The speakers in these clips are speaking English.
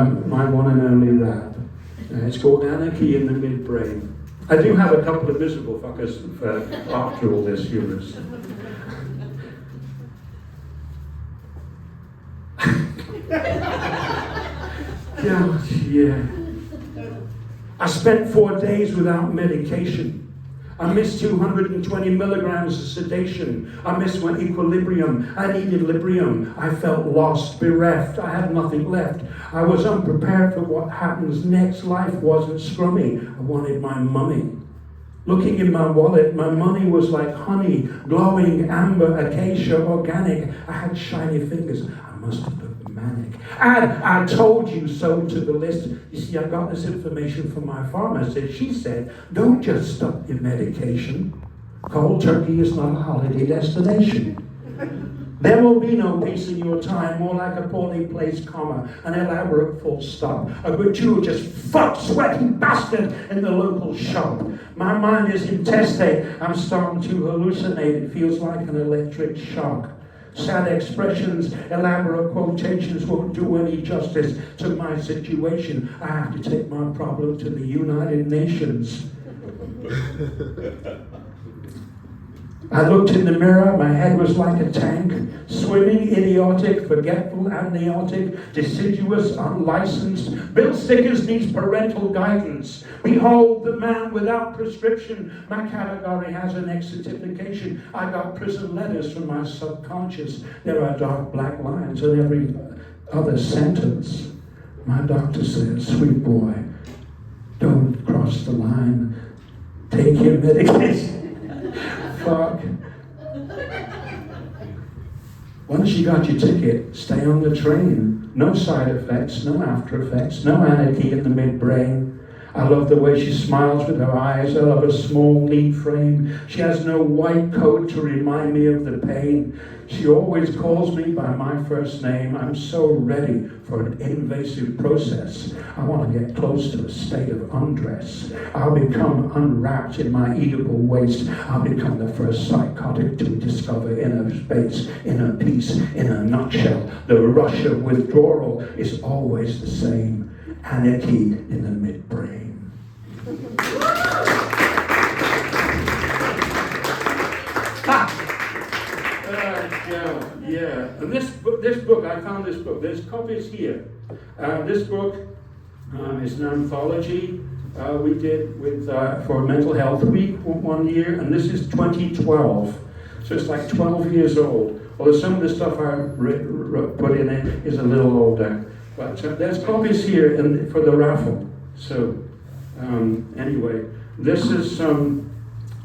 my one and only rap. It's called Anarchy in the Midbrain. I do have a couple of miserable fuckers after all this humorous. God, yeah. I spent 4 days without medication. I missed 220 milligrams of sedation. I missed my equilibrium. I needed Librium. I felt lost, bereft. I had nothing left. I was unprepared for what happens next. Life wasn't scrummy. I wanted my mummy. Looking in my wallet, my money was like honey, glowing, amber, acacia, organic. I had shiny fingers. I must have looked manic. I told you so to the list. You see, I got this information from my pharmacist. She said, don't just stop your medication. Cold turkey is not a holiday destination. There will be no peace in your time, more like a poorly placed comma, an elaborate full stop, a gratuitous fuck sweaty bastard in the local shop. My mind is intestate, I'm starting to hallucinate, it feels like an electric shock. Sad expressions, elaborate quotations won't do any justice to my situation. I have to take my problem to the United Nations. I looked in the mirror, my head was like a tank, swimming, idiotic, forgetful, amniotic, deciduous, unlicensed. Bill Stickers needs parental guidance. Behold the man without prescription. My category has an X certification. I got prison letters from my subconscious. There are dark black lines in every other sentence. My doctor says, sweet boy, don't cross the line. Take your medication. Fuck. Once you got your ticket, stay on the train. No side effects, no after effects, no anarchy in the midbrain. I love the way she smiles with her eyes. I love her small, neat frame. She has no white coat to remind me of the pain. She always calls me by my first name. I'm so ready for an invasive process. I want to get close to a state of undress. I'll become unwrapped in my eatable waste. I'll become the first psychotic to discover inner space, inner peace, in a nutshell. The rush of withdrawal is always the same. Anarchy in the midbrain. Yeah. And this book, I found this book. There's copies here. This book is an anthology we did with for Mental Health Week one year, and this is 2012. So it's like 12 years old. Although some of the stuff I put in it is a little older. But there's copies here for the raffle. So anyway, this is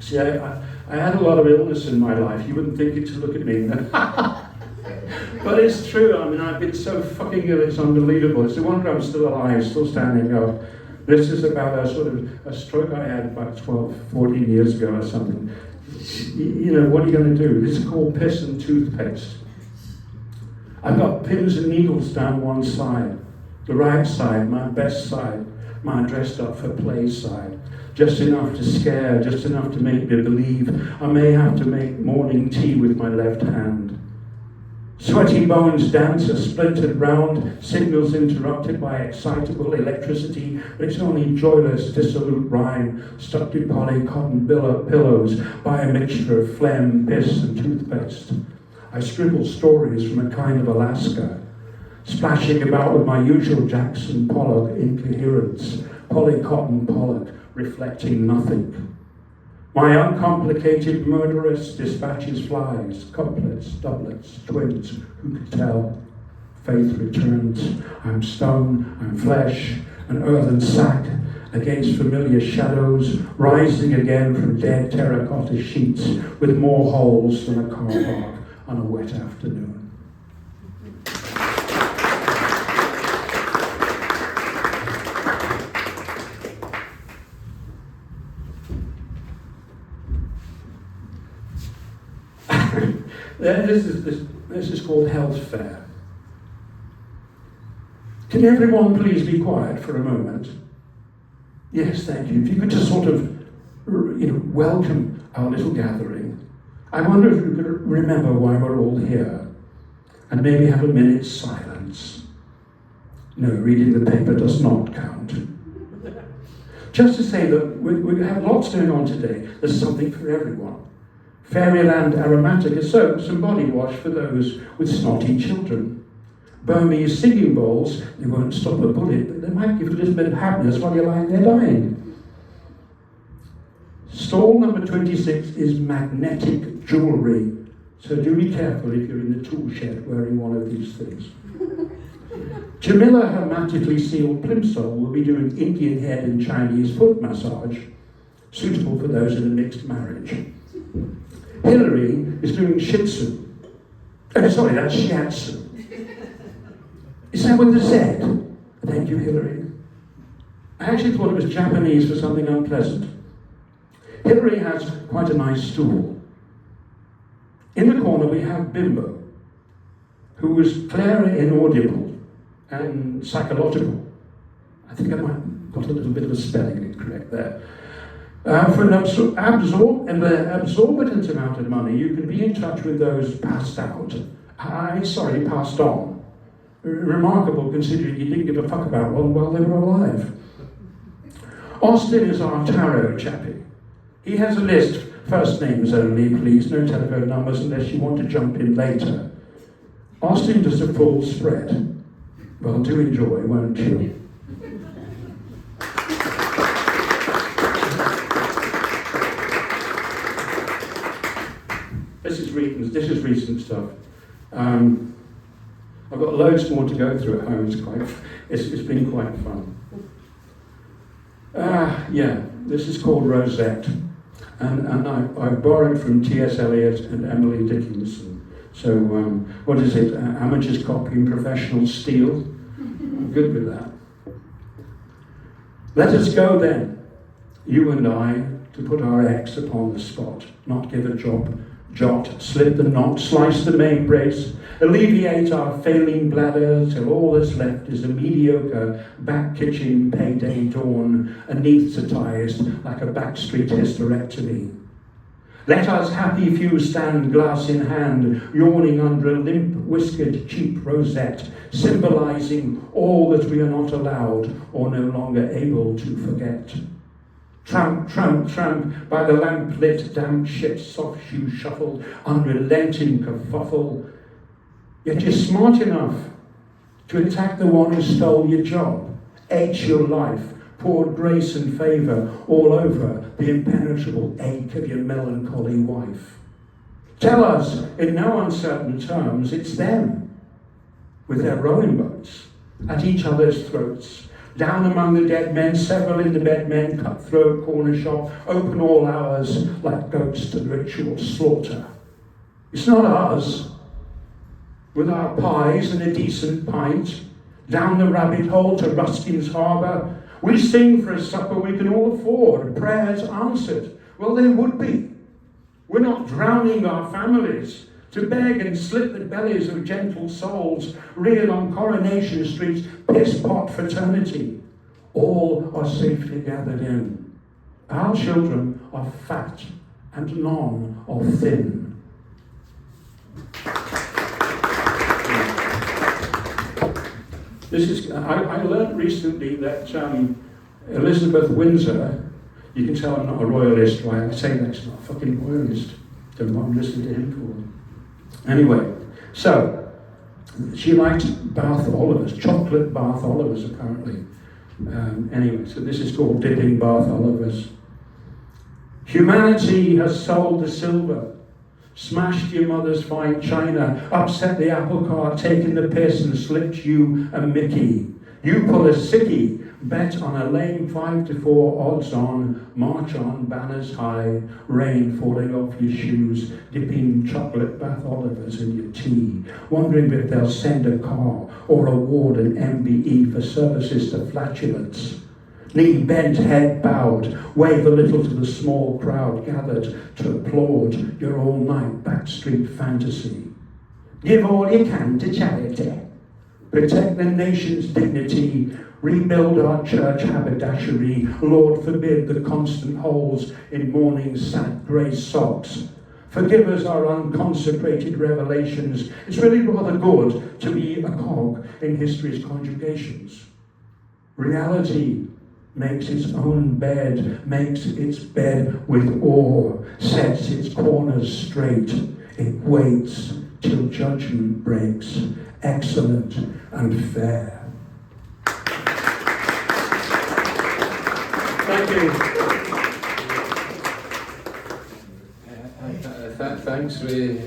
see, I had a lot of illness in my life. You wouldn't think it to look at me. But it's true. I mean, I've been so fucking ill, it's unbelievable. It's a wonder I'm still alive, still standing up. This is about a sort of a stroke I had about 14 years ago or something. You know, what are you going to do? This is called piss and toothpaste. I've got pins and needles down one side. The right side, my best side, my dressed up for play side. Just enough to scare, just enough to make me believe. I may have to make morning tea with my left hand. Sweaty bones dance a splintered round, signals interrupted by excitable electricity, but it's only joyless, dissolute rhyme, stuck to poly-cotton pillows by a mixture of phlegm, piss, and toothpaste. I scribble stories from a kind of Alaska, splashing about with my usual Jackson Pollock incoherence, poly-cotton Pollock, reflecting nothing. My uncomplicated murderess dispatches flies, couplets, doublets, twins, who could tell? Faith returns. I'm stone, I'm flesh, an earthen sack against familiar shadows, rising again from dead terracotta sheets with more holes than a car park on a wet afternoon. This is called Health Fair. Can everyone please be quiet for a moment? Yes, thank you. If you could just sort of, welcome our little gathering. I wonder if you could remember why we're all here, and maybe have a minute's silence. No, reading the paper does not count. Just to say that we have lots going on today. There's something for everyone. Fairyland Aromatica soaps and body wash for those with snotty children. Burmese singing bowls, they won't stop a bullet, but they might give a little bit of happiness while you're lying there dying. Stall number 26 is magnetic jewellery, so do be careful if you're in the tool shed wearing one of these things. Jamila hermetically sealed plimsoll will be doing Indian head and Chinese foot massage, suitable for those in a mixed marriage. Hillary is doing shih tzu. Oh, sorry, that's shiatsu. Is that with the Z? Thank you, Hillary. I actually thought it was Japanese for something unpleasant. Hillary has quite a nice stool. In the corner we have Bimbo, who was clearly inaudible and psychological. I think I might have got a little bit of a spelling incorrect there. For an absorbent amount of money, you can be in touch with those passed out. Passed on. Remarkable considering you didn't give a fuck about one while they were alive. Austin is our tarot chappie. He has a list, first names only, please, no telephone numbers unless you want to jump in later. Austin does a full spread. Well, do enjoy, won't you? This is recent stuff. I've got loads more to go through at home. It's been quite fun. This is called Rosette, and I borrowed from T.S. Eliot and Emily Dickinson. So what is it? Amateurs copying, professionals steal. I'm good with that. Let us go then, you and I, to put our X upon the spot, not give a jot, slip the knot, slice the main brace, alleviate our failing bladder till all that's left is a mediocre back-kitchen payday dawn, anaesthetised like a backstreet hysterectomy. Let us happy few stand glass in hand, yawning under a limp-whiskered cheap rosette, symbolising all that we are not allowed or no longer able to forget. Tramp, tramp, tramp, by the lamp-lit damp ship's soft shoe shuffle, unrelenting kerfuffle. Yet you're smart enough to attack the one who stole your job, ate your life, poured grace and favour all over the impenetrable ache of your melancholy wife. Tell us, in no uncertain terms, it's them, with their rowing boats, at each other's throats, down among the dead men, several in the bed men, cutthroat corner shop, open all hours like goats to ritual slaughter. It's not us, with our pies and a decent pint, down the rabbit hole to Ruskin's Harbour. We sing for a supper we can all afford, prayers answered. Well, they would be. We're not drowning our families to beg and slit the bellies of gentle souls reared on Coronation Street's piss-pot fraternity. All are safely gathered in. Our children are fat and none are thin. I learned recently that Elizabeth Windsor, you can tell I'm not a royalist, right? I say that's not a fucking royalist. Don't know what I'm listening to him for. Anyway, so she liked Bath Olivers, chocolate Bath Olivers apparently. Anyway, so this is called Dipping Bath Olivers. Humanity has sold the silver, smashed your mother's fine china, upset the apple cart, taken the piss and slipped you a Mickey. You pull a sickie, bet on a lame 5-4 odds on, march on, banners high, rain falling off your shoes, dipping chocolate Bath Olivers in your tea, wondering if they'll send a car or award an MBE for services to flatulence. Knee bent, head bowed, wave a little to the small crowd gathered to applaud your all-night backstreet fantasy. Give all you can to charity. Protect the nation's dignity. Rebuild our church haberdashery. Lord forbid the constant holes in morning sad grey socks. Forgive us our unconsecrated revelations. It's really rather good to be a cog in history's conjugations. Reality makes its own bed, makes its bed with awe, sets its corners straight. It waits till judgment breaks, excellent and fair. Thank you. Thanks, Ray.